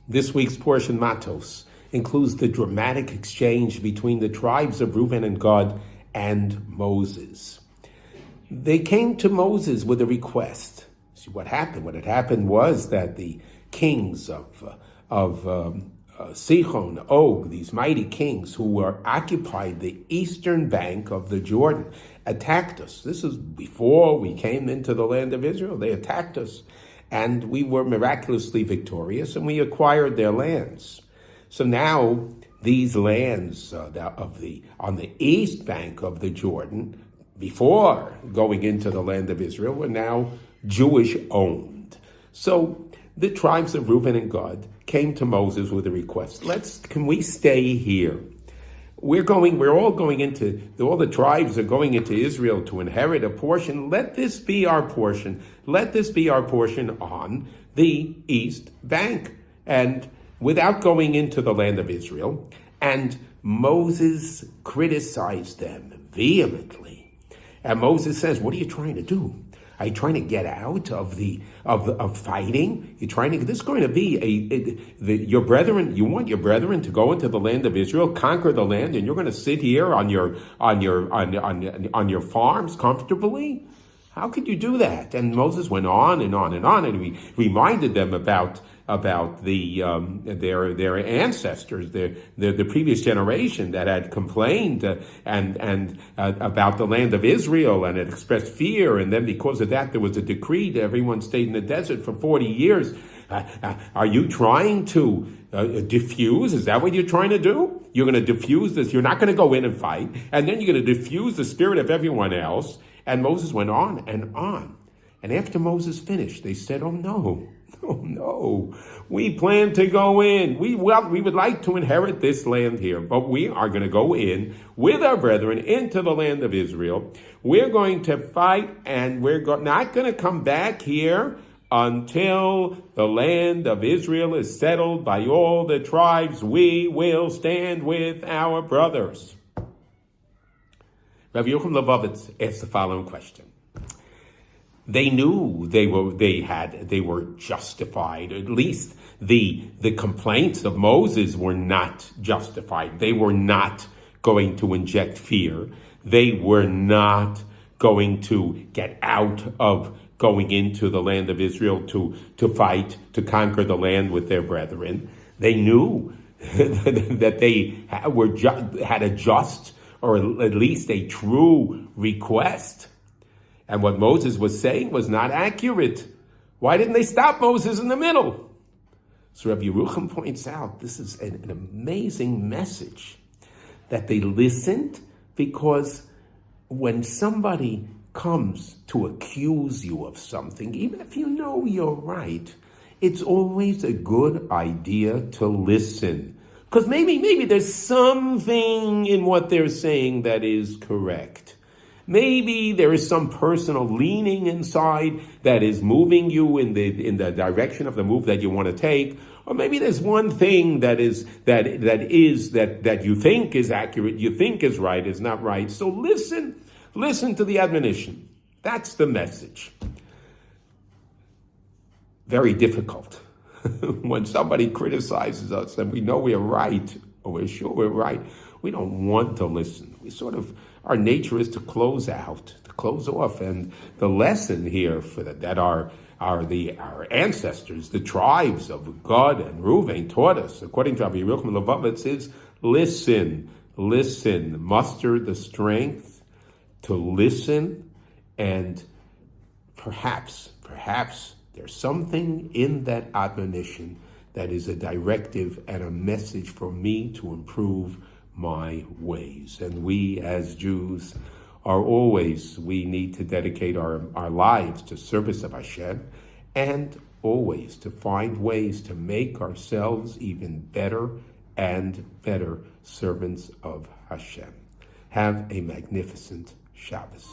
This week's portion, Matos, includes the dramatic exchange between the tribes of Reuben and Gad and Moses. They came to Moses with a request. See what happened? What had happened was that the kings of Sichon, Og, these mighty kings who were occupied the eastern bank of the Jordan, attacked us. This is before we came into the land of Israel. They attacked us, and we were miraculously victorious, and we acquired their lands. So now these lands on the east bank of the Jordan, before going into the land of Israel, were now Jewish owned. So the tribes of Reuben and Gad came to Moses with a request. Can we stay here? All the tribes are going into Israel to inherit a portion. Let this be our portion. Let this be our portion on the east bank, and without going into the land of Israel. And Moses criticized them vehemently. And Moses says, what are you trying to do? Are you trying to get out of fighting? This is going to be your brethren. You want your brethren to go into the land of Israel, conquer the land, and you're going to sit here on your farms comfortably? How could you do that? And Moses went on and on and on, and he reminded them about their ancestors, the previous generation that had complained and about the land of Israel and had expressed fear, and then because of that there was a decree that everyone stayed in the desert for 40 years. Are you trying to diffuse? Is that what you're trying to do? You're going to diffuse this. You're not going to go in and fight, and then you're going to diffuse the spirit of everyone else. And Moses went on and on. And after Moses finished, they said, oh no, we plan to go in. We would like to inherit this land here, but we are going to go in with our brethren into the land of Israel. We're going to fight, and we're not going to come back here until the land of Israel is settled by all the tribes. We will stand with our brothers. Rabbi Levovitz asked the following question. They knew they were justified. At least the complaints of Moses were not justified. They were not going to inject fear. They were not going to get out of going into the land of Israel to fight, to conquer the land with their brethren. They knew that they had a just, or at least a true request. And what Moses was saying was not accurate. Why didn't they stop Moses in the middle? So Rabbi Yerucham points out this is an amazing message, that they listened, because when somebody comes to accuse you of something, even if you know you're right, it's always a good idea to listen. Because maybe there's something in what they're saying that is correct. Maybe there is some personal leaning inside that is moving you in the direction of the move that you want to take. Or maybe there's one thing that you think is accurate, you think is right, is not right. So listen to the admonition. That's the message. Very difficult. When somebody criticizes us and we know we're right, or we're sure we're right, we don't want to listen. Our nature is to close off. And the lesson here that our ancestors, the tribes of Gad and Reuben taught us, according to Rabbi Yerucham Levovitz, is listen, muster the strength to listen, and perhaps there's something in that admonition that is a directive and a message for me to improve my ways. And we as Jews we need to dedicate our lives to service of Hashem, and always to find ways to make ourselves even better and better servants of Hashem. Have a magnificent Shabbos.